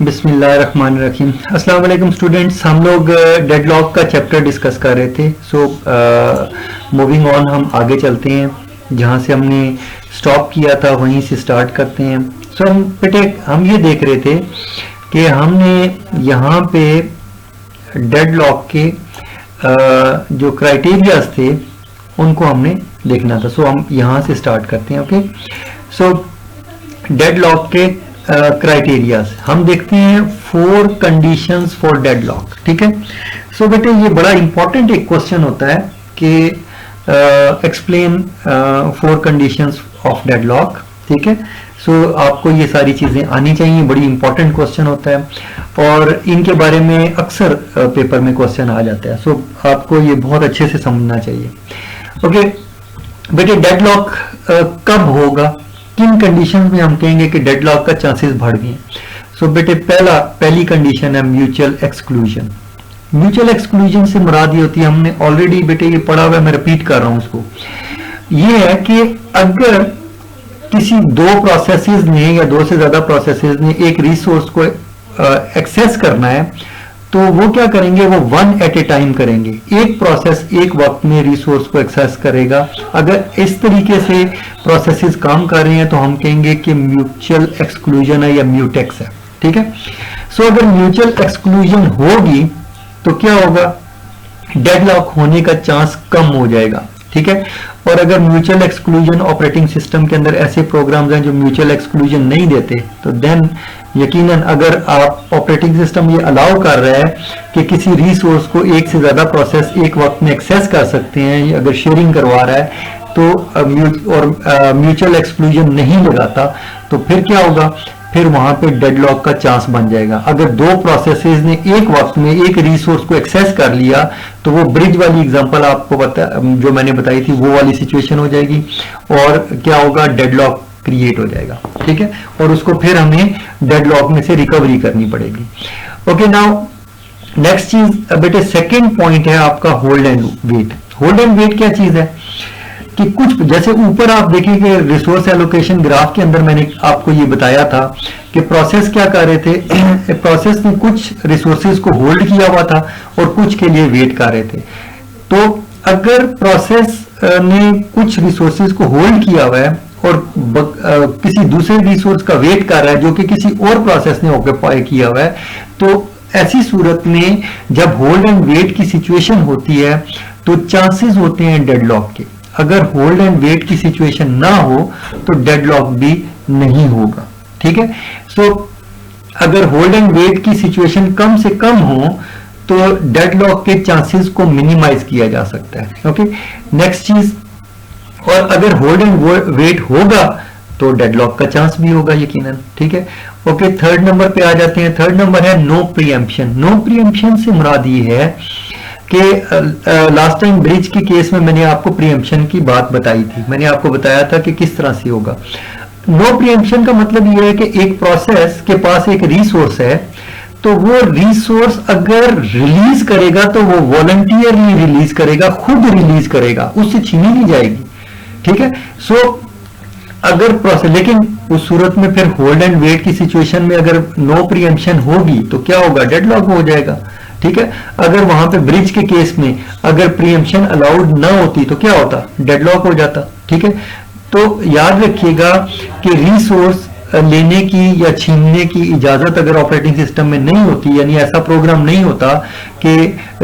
बिस्मिल्लाहिर्रहमानिर्रहीम। अस्सलाम वालेकुम स्टूडेंट्स, हम लोग डेडलॉक का चैप्टर डिस्कस कर रहे थे। मूविंग ऑन, हम आगे चलते हैं। जहाँ से हमने स्टॉप किया था वहीं से स्टार्ट करते हैं। हम ये देख रहे थे कि हमने यहाँ पे डेडलॉक के जो क्राइटेरियाज थे उनको हमने देखना था। हम यहाँ से स्टार्ट करते हैं। ओके, डेडलॉक के क्राइटेरियाज हम देखते हैं। 4 कंडीशंस फॉर डेडलॉक। ठीक है, बेटे ये बड़ा इंपॉर्टेंट एक क्वेश्चन होता है कि एक्सप्लेन 4 कंडीशंस ऑफ डेडलॉक। ठीक है, आपको ये सारी चीजें आनी चाहिए। बड़ी इंपॉर्टेंट क्वेश्चन होता है और इनके बारे में अक्सर पेपर में क्वेश्चन आ जाता है। आपको ये बहुत अच्छे से समझना चाहिए। ओके बेटे, डेडलॉक कब होगा, किन कंडीशन में हम कहेंगे कि डेडलॉक का चांसेस बढ़ गए। बेटे पहली कंडीशन है म्यूचुअल एक्सक्लूजन। म्यूचुअल एक्सक्लूजन से मुराद ये होती है, हमने ऑलरेडी बेटे ये पढ़ा हुआ है, मैं रिपीट कर रहा हूं उसको। ये है कि अगर किसी 2 प्रोसेसेस ने या 2 से ज्यादा प्रोसेसेस ने एक रिसोर्स को एक्सेस करना है तो वो क्या करेंगे, वो 1 एट ए टाइम करेंगे। एक प्रोसेस एक वक्त में रिसोर्स को एक्सेस करेगा। अगर इस तरीके से प्रोसेसेस काम कर रहे हैं तो हम कहेंगे कि म्यूचुअल एक्सक्लूजन है या म्यूटेक्स है। ठीक है, अगर म्यूचुअल एक्सक्लूजन होगी तो क्या होगा, डेडलॉक होने का चांस कम हो जाएगा। ठीक है, और अगर म्यूचुअल एक्सक्लूजन ऑपरेटिंग सिस्टम के अंदर ऐसे प्रोग्राम्स हैं जो म्यूचुअल एक्सक्लूजन नहीं देते तो देन यकीनन अगर आप ऑपरेटिंग सिस्टम ये अलाउ कर रहा है कि किसी रिसोर्स को एक से ज्यादा प्रोसेस एक वक्त में एक्सेस कर सकते हैं, अगर शेयरिंग करवा रहा है तो म्यूचुअल एक्सक्लूजन नहीं लगाता तो फिर क्या होगा, फिर वहां पे डेडलॉक का चांस बन जाएगा। अगर 2 प्रोसेसेस ने एक वक्त में एक रिसोर्स को एक्सेस कर लिया तो वो ब्रिज वाली एग्जांपल आपको जो मैंने बताई थी वो वाली सिचुएशन हो जाएगी और क्या होगा, डेडलॉक क्रिएट हो जाएगा। ठीक है, और उसको फिर हमें डेडलॉक में से रिकवरी करनी पड़ेगी। ओके, नाउ नेक्स्ट चीज बेटे, सेकेंड पॉइंट है आपका hold and wait. Hold and wait क्या चीज है कि कुछ जैसे ऊपर आप देखेंगे रिसोर्स एलोकेशन ग्राफ के अंदर मैंने आपको ये बताया था कि प्रोसेस क्या कर रहे थे, प्रोसेस ने कुछ रिसोर्सेज को होल्ड किया हुआ था और कुछ के लिए वेट कर रहे थे। तो अगर प्रोसेस ने कुछ रिसोर्सेज को होल्ड किया हुआ है और किसी दूसरे रिसोर्स का वेट कर रहा है जो कि किसी और प्रोसेस ने ऑक्यूपाई किया हुआ है, तो ऐसी सूरत में जब होल्ड एंड वेट की सिचुएशन होती है तो चांसेस होते हैं डेडलॉक के। अगर होल्ड एंड वेट की सिचुएशन ना हो तो डेडलॉक भी नहीं होगा। ठीक है, अगर होल्ड एंड वेट की सिचुएशन कम से कम हो तो डेडलॉक के चांसेस को मिनिमाइज किया जा सकता है। ओके, नेक्स्ट चीज, और अगर होल्ड एंड वेट होगा तो डेडलॉक का चांस भी होगा यकीनन। ठीक है, ओके, थर्ड नंबर पे आ जाते हैं। थर्ड नंबर है नो प्रीएम्पशन। नो प्रीएम्पशन से मुराद ये है कि लास्ट टाइम ब्रिज के केस में मैंने आपको प्रीएम्पशन की बात बताई थी। मैंने आपको बताया था कि किस तरह से होगा। नो प्रीएम्पशन का मतलब ये है कि एक प्रोसेस के पास एक रिसोर्स है तो वो रिसोर्स अगर रिलीज करेगा तो वो वॉलंटियरली रिलीज करेगा, खुद रिलीज करेगा, उससे छीनी नहीं जाएगी। ठीक है, अगर प्रोसेस, लेकिन उस सूरत में फिर होल्ड एंड वेट की सिचुएशन में अगर नो प्रीएम्पशन होगी तो क्या होगा, डेडलॉक हो जाएगा। ठीक है, अगर वहां पे ब्रिज के केस में अगर प्रीएम्पशन अलाउड ना होती तो क्या होता, डेडलॉक हो जाता। ठीक है, तो याद रखिएगा कि रिसोर्स लेने की या छीनने की इजाजत अगर ऑपरेटिंग सिस्टम में नहीं होती, यानी ऐसा प्रोग्राम नहीं होता कि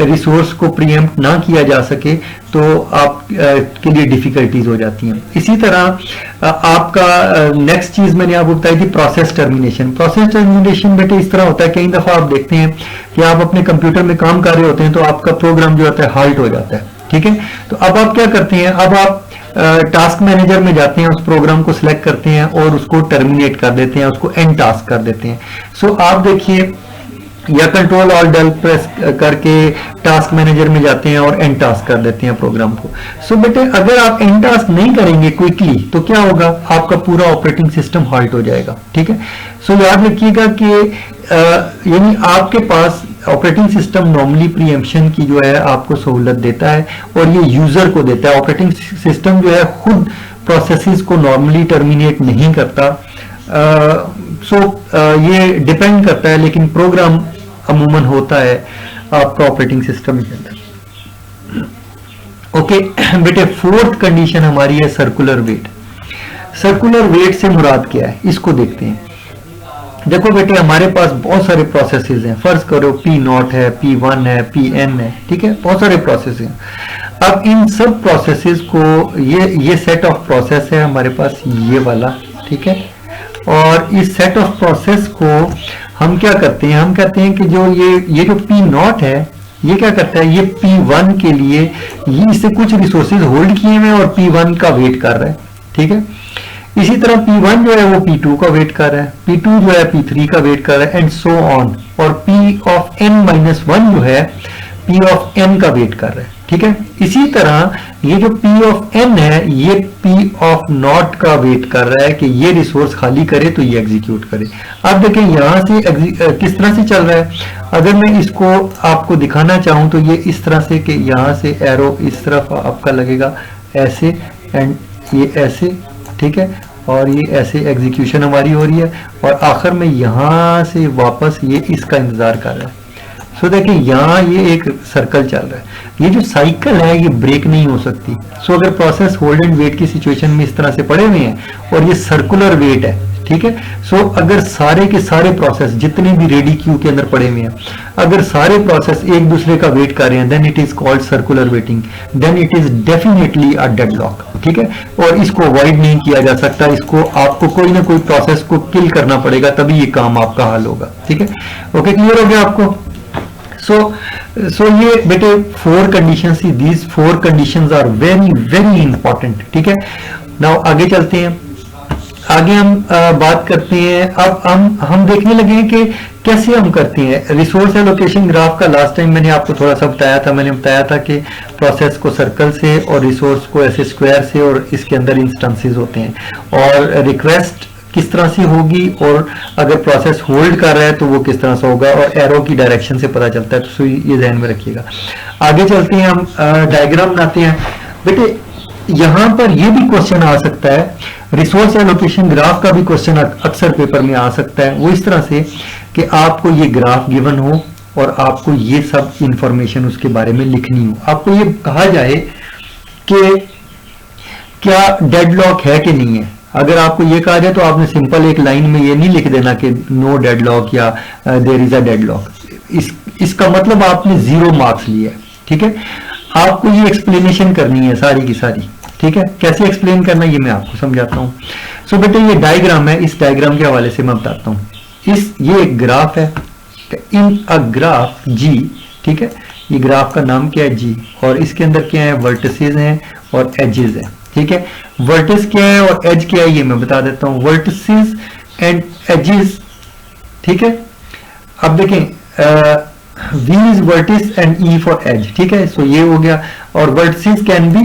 रिसोर्स को प्रीएम्प्ट ना किया जा सके, तो आप के लिए डिफिकल्टीज हो जाती हैं। इसी तरह आपका नेक्स्ट चीज मैंने आपको बताई थी प्रोसेस टर्मिनेशन। प्रोसेस टर्मिनेशन बेटे इस तरह होता है, कई दफा आप देखते हैं कि आप अपने कंप्यूटर में काम कर रहे होते हैं तो आपका प्रोग्राम जो होता है हाल्ट हो जाता है। ठीक है, तो अब आप क्या करते हैं, अब आप टास्क मैनेजर में जाते हैं, उस प्रोग्राम को सिलेक्ट करते हैं और उसको टर्मिनेट कर देते हैं, उसको एंड टास्क कर देते हैं। आप देखिए, या कंट्रोल ऑल डेल प्रेस करके टास्क मैनेजर में जाते हैं और एंड टास्क कर देते हैं प्रोग्राम को। बेटे अगर आप एंड टास्क नहीं करेंगे क्विकली तो क्या होगा, आपका पूरा ऑपरेटिंग सिस्टम हॉल्ट हो जाएगा। ठीक है, याद रखिएगा कि यानी आपके पास ऑपरेटिंग सिस्टम नॉर्मली प्रीएम्पशन की जो है आपको सहूलत देता है और ये यूजर को देता है। ऑपरेटिंग सिस्टम जो है खुद प्रोसेसेस को नॉर्मली टर्मिनेट नहीं करता, सो ये डिपेंड करता है, लेकिन प्रोग्राम अमूमन होता है आपका ऑपरेटिंग सिस्टम के अंदर। ओके बेटे, फोर्थ कंडीशन हमारी है सर्कुलर वेट। सर्कुलर वेट से मुराद क्या है, इसको देखते हैं। देखो बेटे, हमारे पास बहुत सारे प्रोसेसेस हैं। फर्ज करो P0 है, P1 है, Pn है, ठीक है, बहुत सारे प्रोसेस हैं। अब इन सब प्रोसेसेस को, ये सेट ऑफ प्रोसेस है हमारे पास, ये वाला, ठीक है। और इस सेट ऑफ प्रोसेस को हम क्या करते हैं, हम कहते हैं कि जो ये जो P0 है, ये क्या करता है, ये P1 के लिए ये इससे कुछ रिसोर्सेज होल्ड किए हुए और P1 का वेट कर रहा है, ठीक है। इसी तरह P1 जो है वो P2 का वेट कर रहा है, P2 जो है P3 का वेट कर रहा है, एंड सो ऑन। और P ऑफ n-1 जो है P ऑफ n का वेट कर रहा है, ठीक है। इसी तरह ये जो P ऑफ n है, ये P ऑफ नॉट का वेट कर रहा है कि ये रिसोर्स खाली करे तो ये एग्जीक्यूट करे। अब देखें यहां से किस तरह से चल रहा है। अगर मैं इसको आपको दिखाना चाहूं तो ये इस तरह से कि यहां से एरो इस तरफ आपका लगेगा ऐसे, एंड ये ऐसे, ठीक है, और ये ऐसे एग्जीक्यूशन हमारी हो रही है, और आखिर में यहां से वापस ये इसका इंतजार कर रहा है। सो देखिए यहाँ ये एक सर्कल चल रहा है। ये जो साइकिल है ये ब्रेक नहीं हो सकती। सो अगर प्रोसेस होल्ड एंड वेट की सिचुएशन में इस तरह से पड़े हुए हैं और ये सर्कुलर वेट है, ठीक है। सो अगर सारे के सारे प्रोसेस जितने भी रेडी क्यू के अंदर पड़े हुए हैं, अगर सारे प्रोसेस एक दूसरे का वेट कर रहे हैं, then it is called circular waiting, then it is definitely a deadlock, ठीक है। और इसको अवॉइड नहीं किया जा सकता, इसको आपको कोई ना कोई प्रोसेस को किल करना पड़ेगा, तभी ये काम आपका हल होगा, ठीक है। ओके, क्लियर हो गया आपको। सो ये बेटे 4 कंडीशंस थी। These 4 conditions are very very important, ठीक है। नाउ आगे चलते हैं। आगे हम बात करते हैं। अब हम देखने लगे हैं कि कैसे हम करते हैं रिसोर्स एलोकेशन ग्राफ का। लास्ट टाइम मैंने आपको थोड़ा सा बताया था। मैंने बताया था कि प्रोसेस को सर्कल से और रिसोर्स को ऐसे स्क्वायर से, और इसके अंदर इंस्टेंसेस होते हैं, और रिक्वेस्ट किस तरह से होगी, और अगर प्रोसेस होल्ड कर रहा है तो वो किस तरह से होगा, और एरो की डायरेक्शन से पता चलता है। तो ये ध्यान में रखिएगा। आगे चलते हैं, हम डायग्राम बनाते हैं। बेटे यहां पर ये भी क्वेश्चन आ सकता है, रिसोर्स एलोकेशन ग्राफ का भी क्वेश्चन अक्सर पेपर में आ सकता है। वो इस तरह से कि आपको ये ग्राफ गिवन हो और आपको ये सब इंफॉर्मेशन उसके बारे में लिखनी हो। आपको ये कहा जाए कि क्या डेडलॉक है कि नहीं है। अगर आपको ये कहा जाए तो आपने सिंपल एक लाइन में ये नहीं लिख देना कि नो डेडलॉक या देयर इज अ डेडलॉक। इसका मतलब आपने 0 मार्क्स लिए, ठीक है। आपको ये एक्सप्लेनेशन करनी है सारी की सारी, ठीक है। कैसे एक्सप्लेन करना ये मैं आपको समझाता हूँ। सो बेटे ये डायग्राम है, इस डायग्राम के हवाले से मैं बताता हूँ। ये एक ग्राफ है, इन अ ग्राफ जी, ठीक है। ये ग्राफ का नाम क्या है, जी, और इसके अंदर क्या है, वर्टिसेस हैं और एजेस हैं, ठीक है। वर्टिस क्या है और एज क्या है ये मैं बता देता हूं। वर्टिसेस एंड एजेस, ठीक है। अब देखें V is vertices and E for edge, ठीक है। सो ये हो गया। और वर्टिसेस कैन बी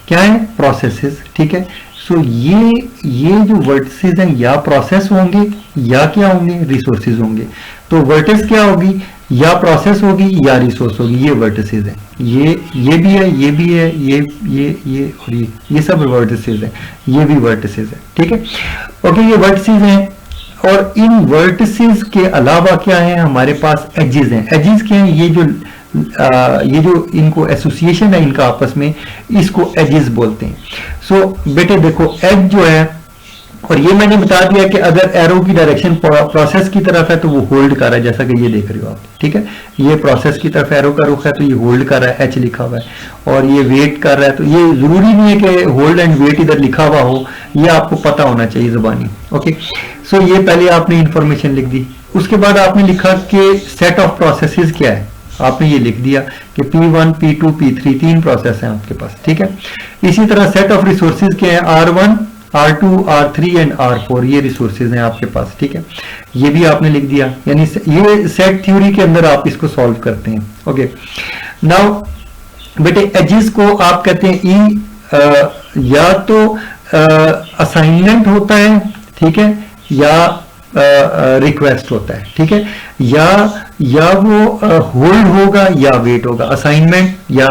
क्या है, प्रोसेसेस, ठीक है। सो ये जो वर्टिसेस हैं या प्रोसेस होंगे या क्या होंगे, रिसोर्सेज होंगे। तो वर्टिस क्या होगी, या प्रोसेस होगी या रिसोर्स होगी। ये वर्टिसेस हैं, ये भी है, ये भी है, ये और ये सब वर्टिसेस हैं, ये भी वर्टिसेस है, ठीक है। ओके, ये वर्टिसेस हैं। और इन वर्टिसेस के अलावा क्या है, हमारे पास एजेस हैं। एजेस क्या है, ये जो इनको एसोसिएशन है इनका आपस में, इसको एजेस बोलते हैं। सो बेटे देखो एज जो है, और ये मैंने बता दिया कि अगर एरो की डायरेक्शन प्रोसेस की तरफ है तो वो होल्ड कर रहा है, जैसा कि ये देख रहे हो आप, ठीक है। ये प्रोसेस की तरफ एरो का रुख है तो ये होल्ड कर रहा है, एच लिखा हुआ है। और ये वेट कर रहा है, तो ये जरूरी नहीं है कि होल्ड एंड वेट इधर लिखा हुआ हो, ये आपको पता होना चाहिए जुबानी। ओके, सो ये पहले आपने इंफॉर्मेशन लिख दी। उसके बाद आपने लिखा कि सेट ऑफ प्रोसेसेस क्या है, आपने ये लिख दिया कि P1, P2, P3 3 प्रोसेस हैं आपके पास, ठीक है। इसी तरह सेट ऑफ रिसोर्सेज क्या है, R1, R2, R3 and R4, ये रिसोर्सेज हैं आपके पास, ठीक है। ये भी आपने लिख दिया, यानी ये सेट थ्योरी के अंदर आप इसको सॉल्व करते हैं। ओके, नाउ बेटे एजेस को आप कहते हैं या तो असाइनमेंट होता है, ठीक है, या रिक्वेस्ट होता है, ठीक है, या या वो होल्ड होगा या वेट होगा, असाइनमेंट या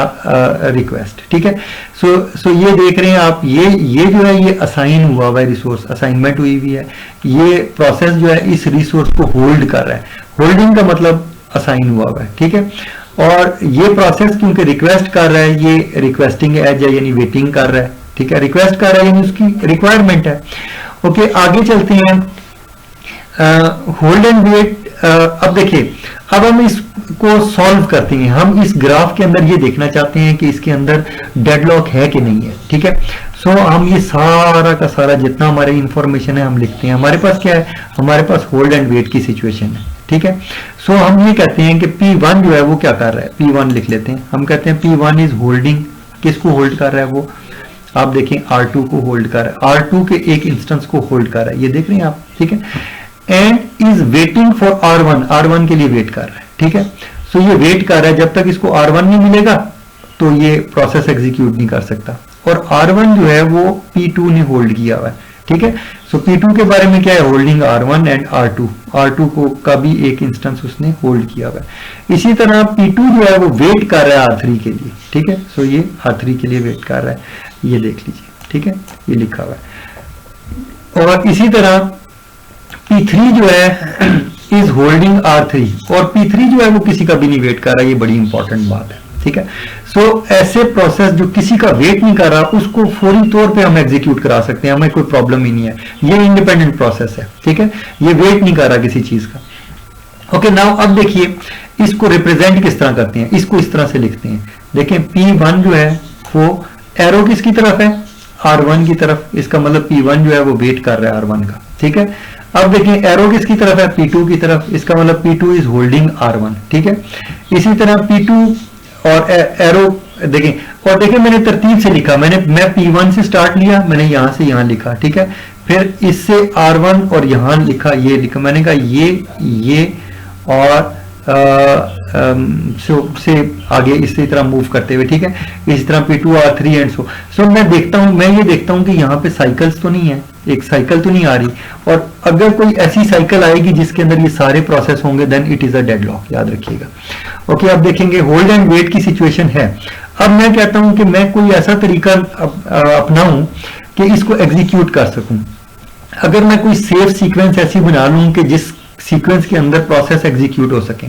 रिक्वेस्ट, ठीक है। सो ये देख रहे हैं आप, ये जो है ये असाइन हुआ हुआ है रिसोर्स, असाइनमेंट हुई हुई है, ये प्रोसेस जो है इस रिसोर्स को होल्ड कर रहा है, होल्डिंग का मतलब असाइन हुआ हुआ है, ठीक है। और ये प्रोसेस क्योंकि रिक्वेस्ट कर रहा है, ये रिक्वेस्टिंग एज है यानी वेटिंग कर रहा है, ठीक है, रिक्वेस्ट कर रहा है यानी उसकी रिक्वायरमेंट है। ओके, आगे चलते हैं, होल्ड एंड वेट। अब देखिए, अब हम इसको सॉल्व करते हैं, हम इस ग्राफ के अंदर ये देखना चाहते हैं कि इसके अंदर डेडलॉक है कि नहीं है, ठीक है। सो हम ये सारा का सारा जितना हमारे इंफॉर्मेशन है हम लिखते हैं, हमारे पास क्या है, हमारे पास होल्ड एंड वेट की सिचुएशन है, ठीक है। सो हम ये कहते हैं कि P1 जो है वो क्या कर रहा है, P1 लिख लेते हैं, हम कहते हैं P1 इज होल्डिंग, किसको होल्ड कर रहा है वो, आप देखें R2 को होल्ड कर रहा है, R2 के एक इंस्टेंस को होल्ड कर रहा है, ये देख रहे हैं आप, ठीक है। And is waiting for R1, R1 के लिए वेट कर रहा है, ठीक है। सो ये वेट कर रहा है, जब तक इसको R1 नहीं मिलेगा तो ये प्रोसेस एग्जीक्यूट नहीं कर सकता, और R1 जो है वो P2 ने होल्ड किया हुआ है, ठीक है। सो P2 के बारे में क्या है, होल्डिंग R1 एंड R2 को का भी एक इंस्टेंस उसने होल्ड किया हुआ है। इसी तरह P2 जो है वो वेट कर रहा है R3 के लिए, ठीक है। सो ये R3 के लिए वेट कर रहा है, ये देख लीजिए, ठीक है, ये लिखा हुआ है। और इसी तरह P3 जो है इज होल्डिंग R3, और P3 जो है वो किसी का भी नहीं वेट कर रहा है, ये बड़ी इंपॉर्टेंट बात है, ठीक है। सो ऐसे प्रोसेस जो किसी का वेट नहीं कर रहा उसको फौरी तौर पे हम एग्जीक्यूट करा सकते हैं, हमें कोई प्रॉब्लम ही नहीं है, ये इंडिपेंडेंट प्रोसेस है, ठीक है, ये वेट नहीं कर रहा किसी चीज का। ओके, नाउ अब देखिए इसको रिप्रेजेंट किस तरह करते हैं, इसको इस तरह से लिखते हैं, देखें P1 जो है वो एरो किसकी तरफ है, R1 की तरफ, इसका मतलब P1 जो है वो वेट कर रहा है R1 का, ठीक है। अब देखिए एरो किसकी तरफ है, P2 की तरफ, इसका मतलब P2 इज होल्डिंग R1, ठीक है। इसी तरह P2 और एरो देखें, और देखें मैंने तरतीब से लिखा, मैं P1 से स्टार्ट लिया, मैंने यहां से यहां लिखा, ठीक है, फिर इससे R1 और यहां लिखा, ये लिखा, मैंने कहा ये और से आगे इसी तरह मूव करते हुए, ठीक है, इसी तरह P2 R3 एंड सो मैं ये देखता हूं कि यहाँ पे साइकिल्स तो नहीं है, एक साइकिल तो नहीं आ रही, और अगर कोई ऐसी साइकिल आएगी जिसके अंदर ये सारे प्रोसेस होंगे then it is a deadlock, याद रखिएगा। ओके, अब देखेंगे होल्ड एंड वेट की सिचुएशन है। अब मैं कहता हूं कि मैं कोई ऐसा तरीका अपनाऊं कि इसको एग्जीक्यूट कर सकूं। अगर मैं कोई सेफ सीक्वेंस ऐसी बना लूं कि जिस सीक्वेंस के अंदर प्रोसेस एग्जीक्यूट हो सके।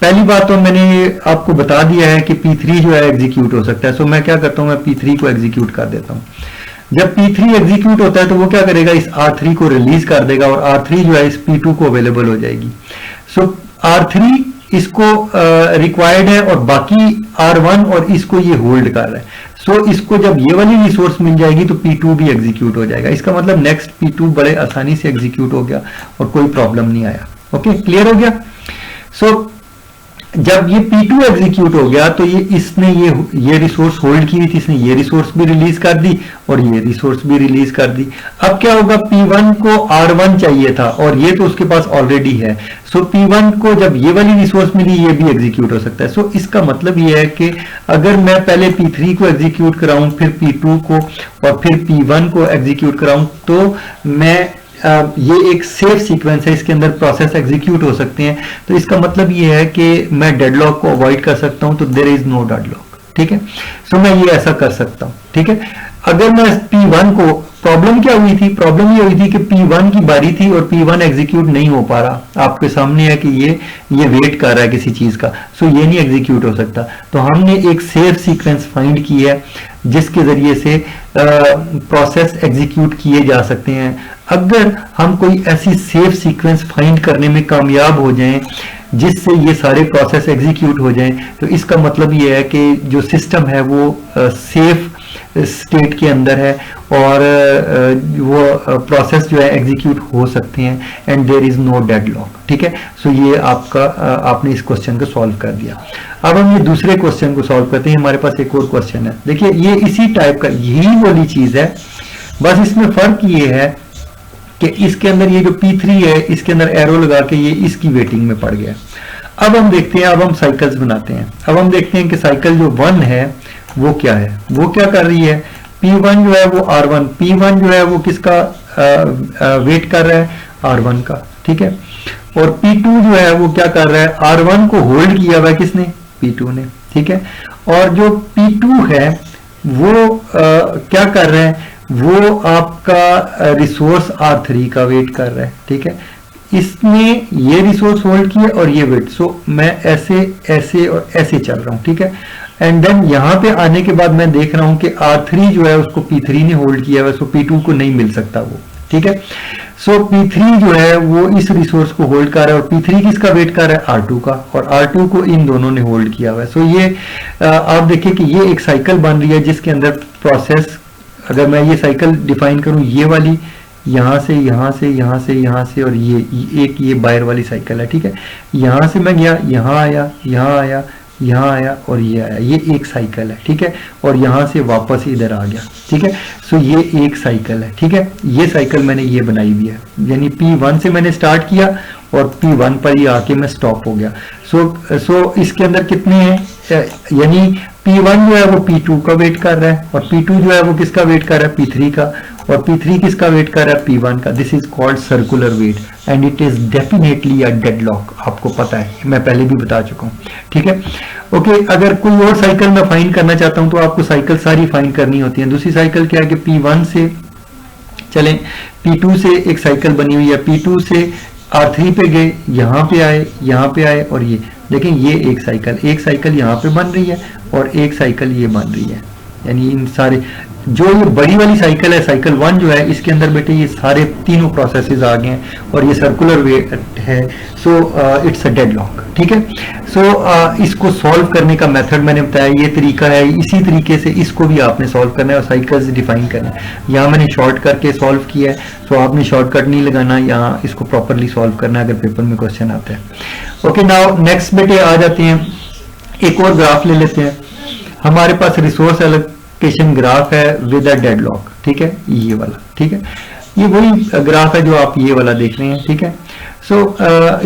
पहली बात तो मैंने आपको बता दिया है कि P3 जो है एग्जीक्यूट हो सकता है, सो मैं क्या करता हूं, मैं P3 को एग्जीक्यूट कर देता हूं। जब P3 एग्जीक्यूट होता है तो वो क्या करेगा, इस R3 को रिलीज कर देगा, और R3 जो है इस P2 को अवेलेबल हो जाएगी। सो R3 इसको रिक्वायर्ड है, और बाकी R1 और इसको ये होल्ड कर रहा है। सो इसको जब ये वाली रिसोर्स मिल जाएगी तो P2 भी एग्जीक्यूट हो जाएगा, इसका मतलब नेक्स्ट P2 बड़े आसानी से एग्जीक्यूट हो गया और कोई प्रॉब्लम नहीं आया। ओके, क्लियर हो गया। सो जब ये P2 एग्जीक्यूट हो गया तो इसने ये रिसोर्स होल्ड की हुई थी, इसने ये रिसोर्स भी रिलीज कर दी और ये रिसोर्स भी रिलीज कर दी। अब क्या होगा, P1 को R1 चाहिए था और ये तो उसके पास ऑलरेडी है। सो P1 को जब ये वाली रिसोर्स मिली, ये भी एग्जीक्यूट हो सकता है। सो इसका मतलब ये है कि अगर मैं पहले P3 को एग्जीक्यूट कराऊं, फिर P2 को और फिर P1 को एग्जीक्यूट कराऊं, तो मैं ये एक सेफ सीक्वेंस है, इसके अंदर प्रोसेस एग्जीक्यूट हो सकते हैं। तो इसका मतलब ये है कि मैं डेडलॉक को अवॉइड कर सकता हूं, तो देयर इज नो डेडलॉक, ठीक है। सो मैं ये ऐसा कर सकता हूं, ठीक है। अगर मैं P1 को, प्रॉब्लम क्या हुई थी, प्रॉब्लम ये हुई थी कि P1 की बारी थी और P1 एग्जीक्यूट नहीं हो पा रहा। आपके सामने है कि ये वेट कर रहा है किसी चीज का, सो ये नहीं एग्जीक्यूट हो सकता। तो हमने एक सेफ सीक्वेंस फाइंड की है जिसके जरिए से प्रोसेस एग्जीक्यूट किए जा सकते हैं। अगर हम कोई ऐसी सेफ सीक्वेंस फाइंड करने में कामयाब हो जाएं जिससे ये सारे प्रोसेस एग्जीक्यूट हो जाएं, तो इसका मतलब ये है कि जो सिस्टम है वो सेफ स्टेट के अंदर है और वो प्रोसेस जो है एग्जीक्यूट हो सकते हैं and there is no deadlock, ठीक है। सो ये आपने इस क्वेश्चन को सॉल्व कर दिया। अब हम ये दूसरे क्वेश्चन को सॉल्व करते हैं। हमारे पास एक और क्वेश्चन है, देखिए ये इसी टाइप का, यही वाली चीज है, बस इसमें फर्क ये है कि इसके अंदर ये जो P3 है इसके अंदर एरो लगा के ये इसकी वेटिंग में पड़ गया। अब हम देखते हैं, अब हम साइकिल्स बनाते हैं। अब हम देखते हैं कि साइकिल जो 1 है वो क्या है, वो क्या कर रही है। P1 जो है वो R1, P1 जो है वो किसका वेट कर रहा है, R1 का, ठीक है। और P2 जो है वो क्या कर रहा है, R1 को होल्ड किया हुआ है किसने, P2 ने, ठीक है। और जो P2 है वो क्या कर रहा है, वो आपका रिसोर्स R3 का वेट कर रहा है, ठीक है। इसने ये रिसोर्स होल्ड किया और ये वेट, सो मैं ऐसे ऐसे और ऐसे चल रहा हूं, ठीक है। एंड देन यहां पे आने के बाद मैं देख रहा हूं कि R3 जो है उसको P3 ने होल्ड किया है, सो P2 को नहीं मिल सकता वो, ठीक है। सो P3 जो है वो इस रिसोर्स को होल्ड कर रहा है और P3 किसका वेट कर रहा है, R2 का, और R2 को इन दोनों ने होल्ड किया हुआ है। सो ये आप देखिए कि ये एक साइकिल बन रही है जिसके अंदर प्रोसेस, अगर मैं ये साइकिल डिफाइन करूं, ये वाली यहां से यहां से यहां से यहां से, और ये बायर वाली साइकिल है, ठीक है। यहां से मैं गया, यहां आया, यहां आया, यहां आया और ये आया, ये एक साइकिल है, ठीक है। और यहां से वापस इधर आ गया, ठीक है। सो ये एक साइकिल है, ठीक है। ये साइकिल मैंने ये बनाई हुई है, यानी P1 से मैंने स्टार्ट किया और P1 पर ही आके मैं स्टॉप हो गया। सो इसके अंदर कितने हैं, यानी P1 जो है वो P2 का वेट कर रहा है और P2 जो है वो किसका वेट कर रहा है, P3 का, और P3 किसका वेट कर रहा है, P1 का। This is called circular wait and it is definitely a deadlock, आपको पता है, मैं पहले भी बता चुका हूं, ठीक है। ओके, अगर कोई और साइकिल मैं फाइंड करना चाहता हूं तो आपको साइकिल सारी फाइंड करनी होती है। दूसरी साइकिल क्या है कि P1 से चलें, P2 से एक साइकिल बनी हुई है, P2 से R3 पे गए, यहाँ पे आए और ये देखें, ये एक साइकिल यहाँ पे बन रही है और एक साइकिल ये बन रही है, यानी इन सारे जो ये बड़ी वाली साइकिल है, साइकिल 1 जो है, इसके अंदर बेटे ये सारे तीनों प्रोसेसेस आ गए हैं और ये सर्कुलर वेट है। सो इट्स अ डेडलॉक, ठीक है। सो इसको सॉल्व करने का मेथड मैंने बताया, ये तरीका है, इसी तरीके से इसको भी आपने सॉल्व करना है और साइकिल्स डिफाइन करना है। यहाँ मैंने शॉर्ट करके सॉल्व किया है, सो आपने शॉर्टकट नहीं लगाना, यहाँ इसको प्रॉपरली सॉल्व करना है अगर पेपर में क्वेश्चन आता है। ओके, नाउ नेक्स्ट बेटे आ जाते हैं, एक और ग्राफ ले लेते हैं। हमारे पास रिसोर्स एलोकेशन ग्राफ है विद अ डेडलॉक, ठीक है, ये वाला, ठीक है। ये वही ग्राफ है जो आप ये वाला देख रहे हैं, ठीक है। सो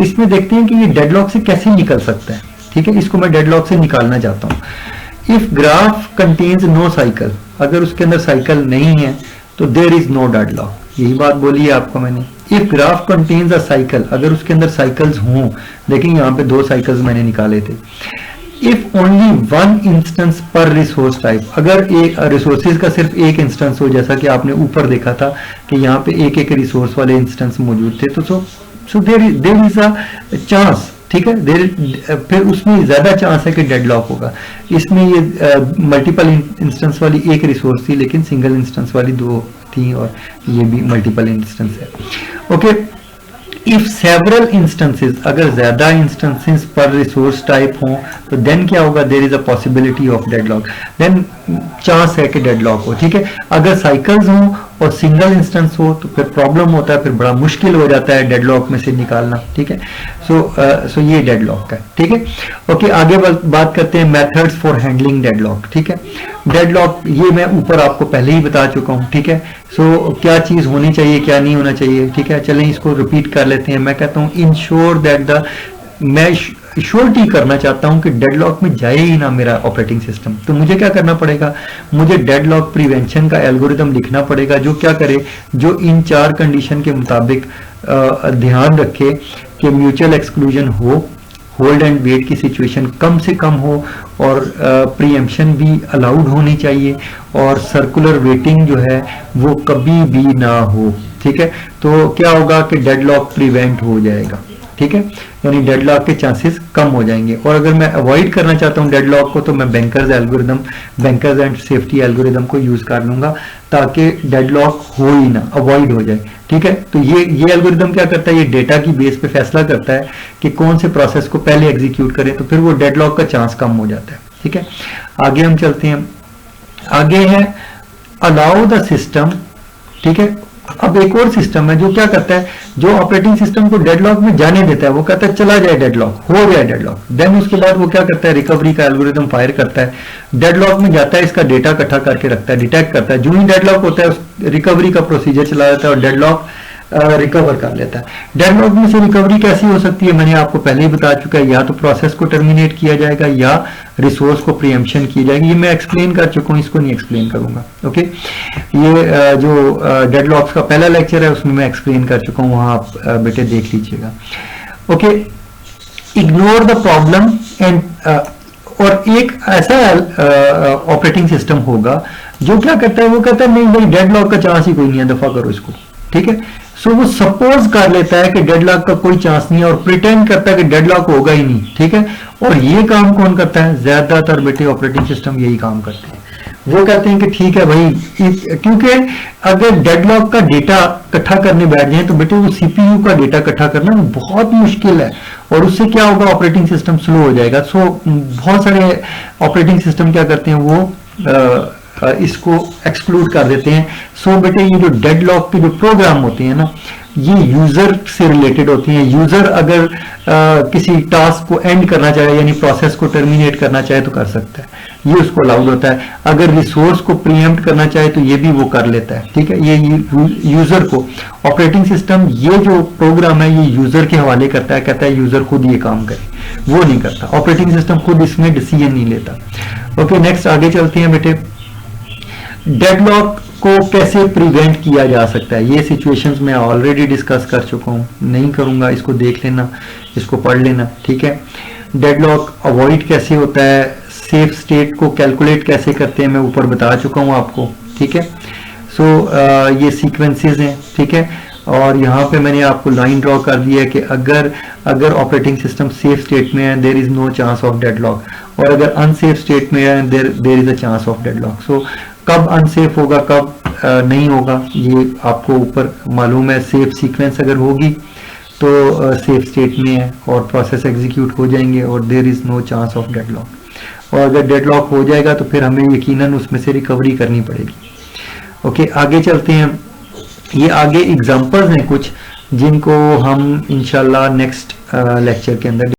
इसमें देखते हैं कि ये डेडलॉक से कैसे निकल सकता है, ठीक है। इसको मैं डेडलॉक से निकालना चाहता हूं। If graph contains no cycle, अगर उसके अंदर साइकिल नहीं है तो देयर इज नो डेडलॉक, यही बात बोली है आपको मैंने। If graph contains a cycle, अगर उसके अंदर साइकिल्स हों, देखिए यहाँ पे 2 साइकिल्स मैंने निकाले थे। इफ ओनली 1 इंस्टेंस पर रिसोर्स टाइप, अगर एक रिसोर्सेज का सिर्फ एक इंस्टेंस हो, जैसा कि आपने ऊपर देखा था कि यहाँ पे एक एक रिसोर्स वाले इंस्टेंस मौजूद थे, तो so there is a chance, ठीक है। फिर उसमें ज्यादा चांस है कि डेडलॉक होगा। इसमें ये मल्टीपल इंस्टेंस वाली एक रिसोर्स थी, लेकिन सिंगल इंस्टेंस वाली 2 थी और ये भी मल्टीपल इंस्टेंस है। ओके, इफ सेवरल इंस्टेंसेस, अगर ज्यादा इंस्टेंसेस पर रिसोर्स टाइप हों तो देन क्या होगा, there is a possibility of deadlock, then chance है कि डेडलॉक हो, ठीक है। अगर साइकिल्स हों और सिंगल इंस्टेंस हो तो फिर प्रॉब्लम होता है, फिर बड़ा मुश्किल हो जाता है डेडलॉक में से निकालना, ठीक है। सो ये डेडलॉक है, ठीक है। ओके, आगे बात करते हैं मेथड्स फॉर हैंडलिंग डेडलॉक, ठीक है। डेडलॉक ये मैं ऊपर आपको पहले ही बता चुका हूं, ठीक है। सो क्या चीज होनी चाहिए, क्या नहीं होना चाहिए, ठीक है। चलें इसको रिपीट कर लेते हैं। मैं कहता हूं इंश्योर दैट मैं श्योरिटी करना चाहता हूं कि डेडलॉक में जाए ही ना मेरा ऑपरेटिंग सिस्टम, तो मुझे क्या करना पड़ेगा, मुझे डेडलॉक प्रिवेंशन का एल्गोरिदम लिखना पड़ेगा जो क्या करे, जो इन 4 कंडीशन के मुताबिक ध्यान रखे कि म्यूचुअल एक्सक्लूजन हो, होल्ड एंड वेट की सिचुएशन कम से कम हो और प्रीएम्पशन भी अलाउड होनी चाहिए और सर्कुलर वेटिंग जो है वो कभी भी ना हो, ठीक है। तो क्या होगा कि डेडलॉक प्रिवेंट हो जाएगा, ठीक है, यानी डेडलॉक के चांसेस कम हो जाएंगे। और अगर मैं अवॉइड करना चाहता हूं डेडलॉक को तो मैं बैंकर्स एंड सेफ्टी एल्गोरिदम को यूज कर लूंगा ताकि डेडलॉक हो ही ना, अवॉइड हो जाए, ठीक है। तो ये एल्गोरिदम क्या करता है, ये डेटा की बेस पे फैसला करता है कि कौन से प्रोसेस को पहले एग्जीक्यूट करें, तो फिर वो डेडलॉक का चांस कम हो जाता है, ठीक है। आगे हम चलते हैं, आगे है अलाउ द सिस्टम, ठीक है। अब एक और सिस्टम है जो क्या करता है, जो ऑपरेटिंग सिस्टम को डेडलॉक में जाने देता है, वो कहता है चला जाए डेडलॉक, हो गया डेडलॉक, देन उसके बाद वो क्या करता है, रिकवरी का एल्गोरिदम फायर करता है, डेडलॉक में जाता है, इसका डेटा इकट्ठा करके रखता है, डिटेक्ट करता है, जो ही डेडलॉक होता है उस रिकवरी का प्रोसीजर चला जाता है और डेडलॉक रिकवर कर लेता है। डेडलॉक में से रिकवरी कैसी हो सकती है, मैंने आपको पहले ही बता चुका है, या तो प्रोसेस को टर्मिनेट किया जाएगा या रिसोर्स को प्रीएम्पशन की जाएगी। ये मैं एक्सप्लेन कर चुका हूँ, इसको नहीं एक्सप्लेन करूंगा, ओके। ये जो डेडलॉक्स का पहला लेक्चर है उसमें मैं एक्सप्लेन कर चुका हूँ, वहां आप बेटे देख लीजिएगा। Okay, ignore the problem and और एक ऐसा ऑपरेटिंग सिस्टम होगा जो क्या करता है, वो कहता है नहीं भाई डेडलॉक का चांस ही कोई नहीं है, दफा करो इसको, ठीक है। सो वो सपोज कर लेता है कि डेडलॉक का कोई चांस नहीं है और प्रिटेंड करता है कि डेडलॉक होगा ही नहीं, ठीक है। और ये काम कौन करता है, ज्यादातर बेटे ऑपरेटिंग सिस्टम यही काम करते हैं। वो कहते हैं कि ठीक है भाई, क्योंकि अगर डेडलॉक का डेटा इकट्ठा करने बैठ जाए तो बेटे वो सीपीयू का डेटा इकट्ठा करना बहुत मुश्किल है और उससे क्या होगा, ऑपरेटिंग सिस्टम स्लो हो जाएगा। सो बहुत सारे ऑपरेटिंग सिस्टम क्या करते हैं, वो इसको एक्सक्लूड कर देते हैं। सो बेटे ये जो डेडलॉक के जो प्रोग्राम होते हैं ना, ये यूजर से रिलेटेड होती हैं। यूजर अगर किसी टास्क को एंड करना चाहे यानी प्रोसेस को टर्मिनेट करना चाहे तो कर सकता है, ये उसको अलाउड होता है। अगर रिसोर्स को प्रीएम्प्ट करना चाहे तो ये भी वो कर लेता है, ठीक है। ये यूजर को ऑपरेटिंग सिस्टम ये जो प्रोग्राम है ये यूजर के हवाले करता है, कहता है यूजर खुद ये काम करे, वो नहीं करता। ऑपरेटिंग सिस्टम खुद इसमें डिसीजन नहीं लेता। ओके, नेक्स्ट आगे चलते हैं बेटे। डेडलॉक को कैसे प्रिवेंट किया जा सकता है, ये सिचुएशंस मैं ऑलरेडी डिस्कस कर चुका हूं, नहीं करूंगा, इसको देख लेना, इसको पढ़ लेना, ठीक है। डेडलॉक अवॉइड कैसे होता है, सेफ स्टेट को कैलकुलेट कैसे करते हैं, मैं ऊपर बता चुका हूं आपको, ठीक है। सो ये सीक्वेंसेस हैं, ठीक है। और यहाँ पे मैंने आपको लाइन ड्रॉ कर दी है कि अगर ऑपरेटिंग सिस्टम सेफ स्टेट में है there is no chance of deadlock, और अगर अनसेफ स्टेट में है there is a chance of deadlock. So कब अनसेफ होगा कब नहीं होगा ये आपको ऊपर मालूम है। सेफ सीक्वेंस अगर होगी तो सेफ स्टेट में है और प्रोसेस एग्जीक्यूट हो जाएंगे और there is no chance of deadlock. और अगर डेडलॉक हो जाएगा तो फिर हमें यकीनन उसमें से रिकवरी करनी पड़ेगी। ओके, आगे चलते हैं। ये आगे एग्जांपल्स हैं कुछ जिनको हम इंशाल्लाह नेक्स्ट लेक्चर के अंदर